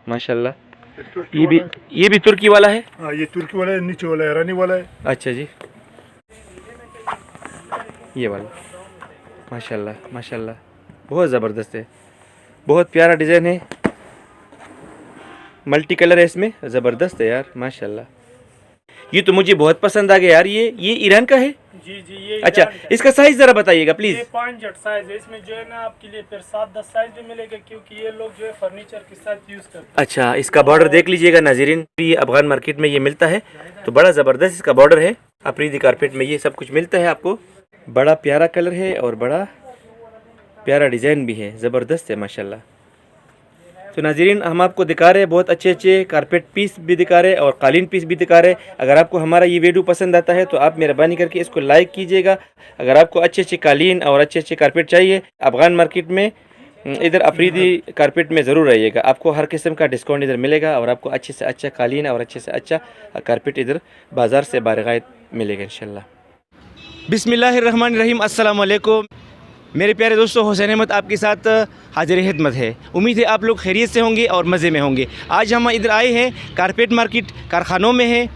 माशाल्लाह। ये भी तुर्की वाला है? हाँ, ये तुर्की वाला है, नीचे वाला ईरानी वाला है। अच्छा जी, ये वाला माशाल्लाह माशाल्लाह, बहुत ज़बरदस्त है, बहुत प्यारा डिज़ाइन है, मल्टी कलर है इसमें, ज़बरदस्त है यार माशाल्लाह। ये तो मुझे बहुत पसंद आ गया यार। ये ईरान का है? जी जी, ये अच्छा, इसका साइज ज़रा बताइएगा प्लीज़। ये 5 साइज है, इसमें जो है ना आपके लिए फिर 7-10 साइज भी मिलेगा, क्योंकि ये लोग जो है फर्नीचर के साथ यूज़ करते हैं। अच्छा, इसका बॉर्डर देख लीजिएगा नाज़रीन, ये अफगान मार्केट में ये मिलता है, तो बड़ा ज़बरदस्त इसका बॉर्डर है। अफरीदी कारपेट में ये सब कुछ मिलता है आपको, बड़ा प्यारा कलर है और बड़ा प्यारा डिज़ाइन भी है, ज़बरदस्त है माशाल्लाह। तो नाज़रीन, हम आपको दिखा रहे हैं बहुत अच्छे अच्छे कारपेट पीस भी दिखा रहे हैं और कालीन पीस भी दिखा रहे हैं। अगर आपको हमारा ये वीडियो पसंद आता है तो आप मेहरबानी करके इसको लाइक कीजिएगा। अगर आपको अच्छे अच्छे कालीन और अच्छे अच्छे कारपेट चाहिए अफगान मार्केट में, इधर अफरीदी कारपेट में ज़रूर आइएगा, आपको हर किस्म का डिस्काउंट इधर मिलेगा और आपको अच्छे से अच्छा कालीन और अच्छे से अच्छा कारपेट इधर बाज़ार से बारगायत मिलेगा इंशाल्लाह। बिस्मिल्लाहिर्रहमानिर्रहीम, अस्सलाम वालेकुम मेरे प्यारे दोस्तों, हुसैन अहमद आपके साथ हाजिर खिदमत है। उम्मीद है आप लोग खैरियत से होंगे और मज़े में होंगे। आज हम इधर आए हैं कारपेट मार्केट, कारखानों में है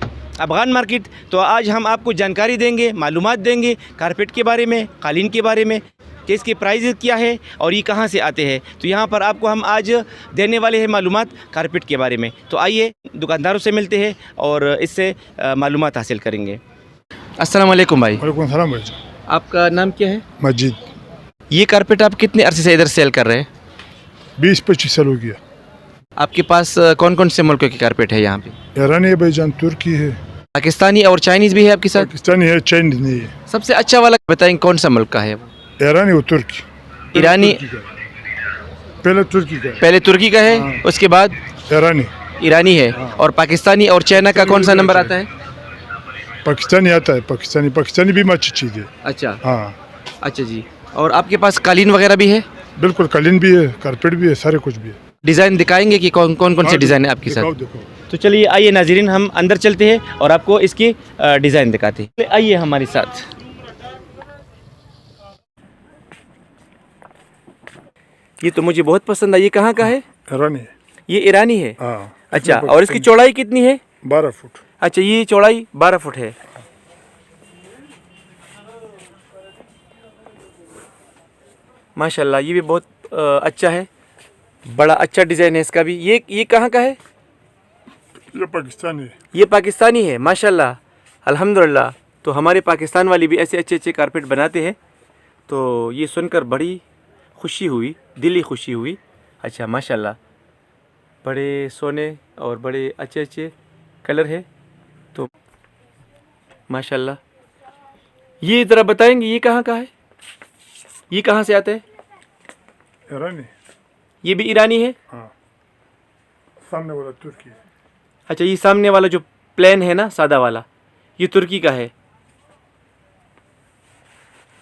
अफगान मार्केट। तो आज हम आपको जानकारी देंगे, मालूमात देंगे कारपेट के बारे में, कालीन के बारे में, कि इसके प्राइस क्या है और ये कहाँ से आते हैं। तो यहाँ पर आपको हम आज देने वाले हैं मालूमात कारपेट के बारे में। तो आइए दुकानदारों से मिलते हैं और इससे मालूमात हासिल करेंगे। अस्सलाम वालेकुम भाई। वालेकुम सलाम भाई। आपका नाम क्या है? मस्जिद। ये कारपेट आप कितने अरसे से इधर सेल कर रहे हैं? 20-25 साल हो गया। आपके पास कौन कौन से मुल्कों की कारपेट है यहाँ पे? ईरानी है भाईजान, तुर्की है, पाकिस्तानी और चाइनीज़ भी है आपके साथ? पाकिस्तानी है, चाइनीज नहीं है। सबसे अच्छा वाला बताएंगे कौन सा मुल्क का है? ईरानी और तुर्की। ईरानी पहले तुर्की का है। पहले तुर्की का है, हाँ। उसके बाद ईरानी ईरानी है। हाँ। और पाकिस्तानी और चाइना का कौन सा नंबर आता है? पाकिस्तानी आता है, पाकिस्तानी भी अच्छी चीज़ है। अच्छा हाँ अच्छा जी। और आपके पास कालीन वगैरह भी है? बिल्कुल, कालीन भी है, कारपेट भी है, सारे कुछ भी है। डिज़ाइन दिखाएंगे कि कौन कौन कौन से डिज़ाइन है आपके दिखाओ, साथ? दिखाओ। तो चलिए आइए नाज़रीन, हम अंदर चलते हैं और आपको इसकी डिज़ाइन दिखाते हैं। आइए हमारे साथ। ये तो मुझे बहुत पसंद आई। ये कहाँ का है? ईरानी है। ये ईरानी है? हाँ। अच्छा, और इसकी चौड़ाई कितनी है? 12 फुट। अच्छा, ये चौड़ाई 12 फुट है। माशाल्लाह, ये भी बहुत अच्छा है, बड़ा अच्छा डिज़ाइन है इसका भी। ये कहाँ का है? ये पाकिस्तानी है। ये पाकिस्तानी है। माशाल्लाह, अल्हम्दुलिल्लाह। तो हमारे पाकिस्तान वाले भी ऐसे अच्छे अच्छे कारपेट बनाते हैं, तो ये सुनकर बड़ी खुशी हुई, दिली खुशी हुई। अच्छा माशाल्लाह, बड़े सोने और बड़े अच्छे अच्छे कलर है। तो माशाल्लाह, ये ज़रा बताएंगे ये कहाँ का है? ये कहाँ से आता है? ईरानी। ये भी ईरानी है? हाँ, सामने वाला तुर्की है। अच्छा, ये सामने वाला जो प्लेन है ना, सादा वाला, ये तुर्की का है।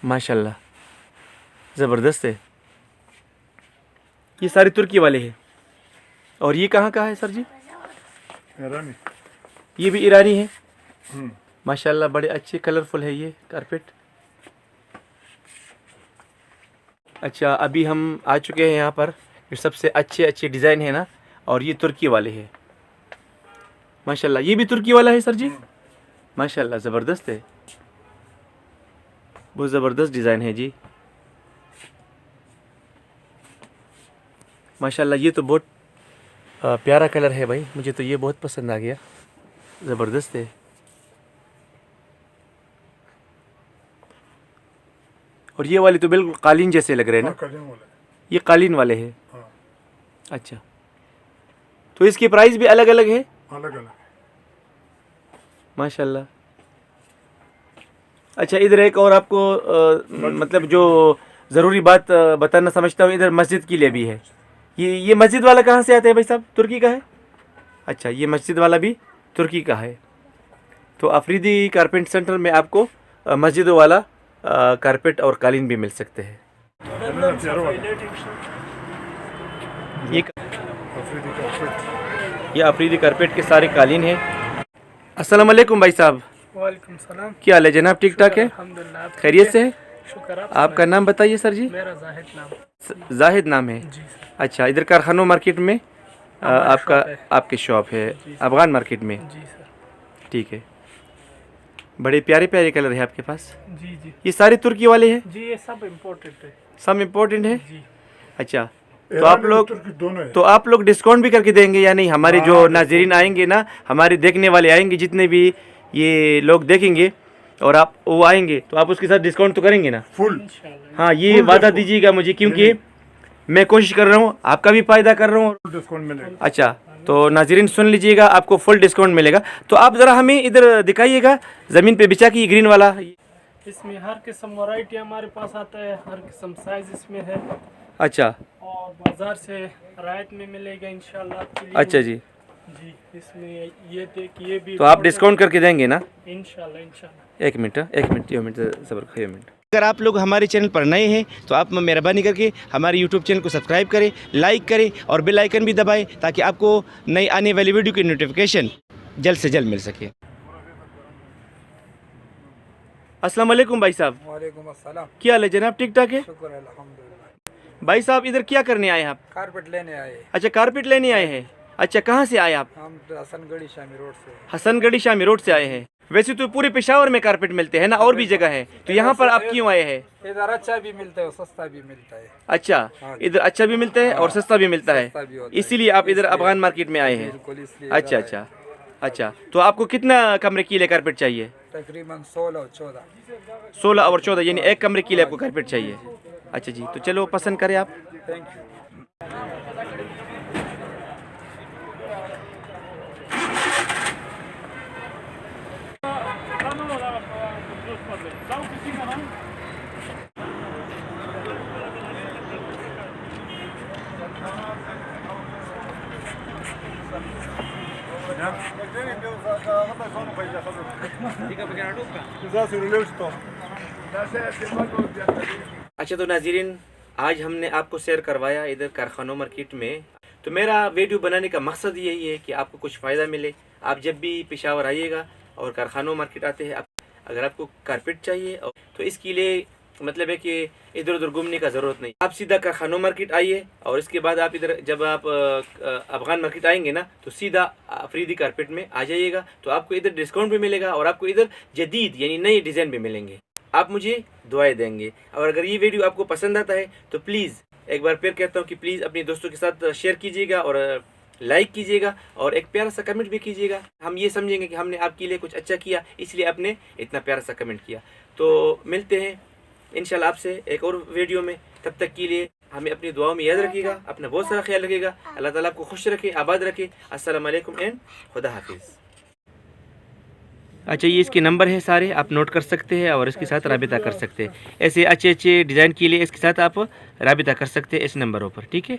माशाल्लाह, ज़बरदस्त है। ये सारे तुर्की वाले हैं। और ये कहाँ का है सर जी? ईरानी। ये भी ईरानी है। माशाल्लाह, बड़े अच्छे कलरफुल है ये कारपेट। अच्छा, अभी हम आ चुके हैं यहाँ पर, ये सबसे अच्छे अच्छे डिज़ाइन है ना, और ये तुर्की वाले हैं। माशाल्लाह, ये भी तुर्की वाला है सर जी? माशाल्लाह, ज़बरदस्त है, बहुत ज़बरदस्त डिज़ाइन है जी। माशाल्लाह, ये तो बहुत प्यारा कलर है भाई, मुझे तो ये बहुत पसंद आ गया, ज़बरदस्त है। और ये वाले तो बिल्कुल कालीन जैसे लग रहे हैं ना? कालीन वाला है। ये कालीन वाले हैं। हाँ। अच्छा, तो इसकी प्राइस भी अलग अलग है? अलग अलग। माशाल्लाह। अच्छा, इधर एक और आपको मतलब जो ज़रूरी बात बताना समझता हूँ, इधर मस्जिद के लिए भी है। ये मस्जिद वाला कहाँ से आता है भाई साहब? तुर्की का है? अच्छा, ये मस्जिद वाला भी तुर्की का है। तो अफरीदी कारपेट सेंटर में आपको मस्जिदों वाला कारपेट और कालीन भी मिल सकते हैं। ये अफरीदी कारपेट के सारे कालीन हैं। अस्सलाम वालेकुम भाई साहब। वालेकुम सलाम। क्या हाल है जनाब? ठीक ठाक है? अल्हम्दुलिल्लाह, आप खैरियत से है? शुक्र। आपका नाम बताइए सर जी। मेरा जाहिद नाम। जाहिद नाम है? जी। अच्छा, इधर कारखानों मार्केट में आपका शॉप है। आपकी शॉप है जी। अफगान मार्केट में? जी सर। ठीक है, बड़े प्यारे प्यारे कलर है आपके पास। जी जी ये सारे तुर्की वाले हैं? जी, ये सब इम्पोर्टेंट है। सब इम्पोर्टेंट है? जी अच्छा, तो आप लोग तुर्की दोनों है। तो आप लोग डिस्काउंट भी करके देंगे या नहीं? हमारे जो नाजरीन आएंगे ना, हमारे देखने वाले आएंगे, जितने भी ये लोग देखेंगे और आप वो आएंगे, तो आप उसके साथ डिस्काउंट तो करेंगे ना? फुल इंशाल्लाह। हाँ, ये फुल वादा डिस्काउंट। दीजिएगा मुझे, क्योंकि मैं कोशिश कर रहा हूँ, आपका भी फायदा कर रहा हूँ। डिस्काउंट मिलेगा। अच्छा, तो नाजरीन सुन लीजिएगा, आपको फुल डिस्काउंट मिलेगा। तो आप ज़रा हमें इधर दिखाइएगा, ज़मीन पे बिछा के, ग्रीन वाला। इसमें हर किस्म वैरायटी हमारे पास आता है, हर किस्म साइज इसमें है अच्छा और बाजार से रायत में मिलेगा इंशाल्लाह आपके लिए। अच्छा जी, जी, इसमें ये देखिए भी तो आप डिस्काउंट करके देंगे ना? इंशाल्लाह इंशाल्लाह। एक मिनट सब्र करिए, एक मिनट। अगर आप लोग हमारे चैनल पर नए हैं तो आप मेहरबानी करके हमारे यूट्यूब चैनल को सब्सक्राइब करें, लाइक करें और बेल आइकन भी दबाएं, ताकि आपको नई आने वाली वीडियो की नोटिफिकेशन जल्द से जल्द मिल सके। अस्सलाम वालेकुम भाई साहब। वालेकुम अस्सलाम। क्या हाल है जनाब? ठीक ठाक है शुक्र है अल्हम्दुलिल्लाह। भाई साहब। इधर क्या करने आए हैं आप? कारपेट लेने आए। अच्छा, कारपेट लेने आए हैं। अच्छा, कहाँ से आए आप? हम हसनगढ़ी शामी रोड से। हसनगढ़ी शामी रोड से आए हैं। वैसे तो पूरे पेशावर में कारपेट मिलते हैं ना, और भी जगह है, तो यहाँ पर आप क्यों आए हैं? इधर अच्छा भी मिलता है और सस्ता भी मिलता है। अच्छा, इधर अच्छा भी मिलता है और सस्ता भी मिलता है, सस्ता भी होता है। इसीलिए आप इधर अफगान मार्केट में आए हैं। बिल्कुल, इसलिए अच्छा अच्छा अच्छा, तो आपको कितना कमरे के लिए कारपेट चाहिए? तकरीबन 16 और 14। 16 और 14, यानी एक कमरे के लिए आपको कारपेट चाहिए। अच्छा जी, तो चलो पसंद करें आप। Thank you. अच्छा, तो नाज़रीन, आज हमने आपको सैर करवाया इधर कारखानों मार्केट में। तो मेरा वीडियो बनाने का मकसद यही है कि आपको कुछ फ़ायदा मिले। आप जब भी पेशावर आइएगा और कारखानों मार्केट आते हैं, अगर आपको कारपेट चाहिए तो इसके लिए मतलब है कि इधर उधर घूमने का ज़रूरत नहीं। आप सीधा कारखानों मार्केट आइए और इसके बाद आप इधर जब आप अफगान मार्केट आएंगे ना, तो सीधा अफरीदी कारपेट में आ जाइएगा, तो आपको इधर डिस्काउंट भी मिलेगा और आपको इधर जदीद यानी नए डिज़ाइन भी मिलेंगे। आप मुझे दुआएं देंगे। और अगर ये वीडियो आपको पसंद आता है तो प्लीज़, एक बार फिर कहता हूँ कि प्लीज़ अपने दोस्तों के साथ शेयर कीजिएगा और लाइक कीजिएगा और एक प्यारा सा कमेंट भी कीजिएगा। हम ये समझेंगे कि हमने आपके लिए कुछ अच्छा किया, इसलिए आपने इतना प्यारा सा कमेंट किया। तो मिलते हैं इंशाल्लाह आपसे एक और वीडियो में। तब तक के लिए हमें अपनी दुआओं में याद रखिएगा, अपना बहुत सारा ख्याल रखिएगा। अल्लाह ताला आपको खुश रखे, आबाद रखे। अस्सलाम वालेकुम एंड खुदा हाफिज़। अच्छा, ये इसके नंबर है सारे, आप नोट कर सकते हैं और इसके साथ राबिता कर सकते हैं। ऐसे अच्छे अच्छे डिज़ाइन के लिए इसके साथ आप राबिता कर सकते हैं इस नंबरों पर, ठीक है।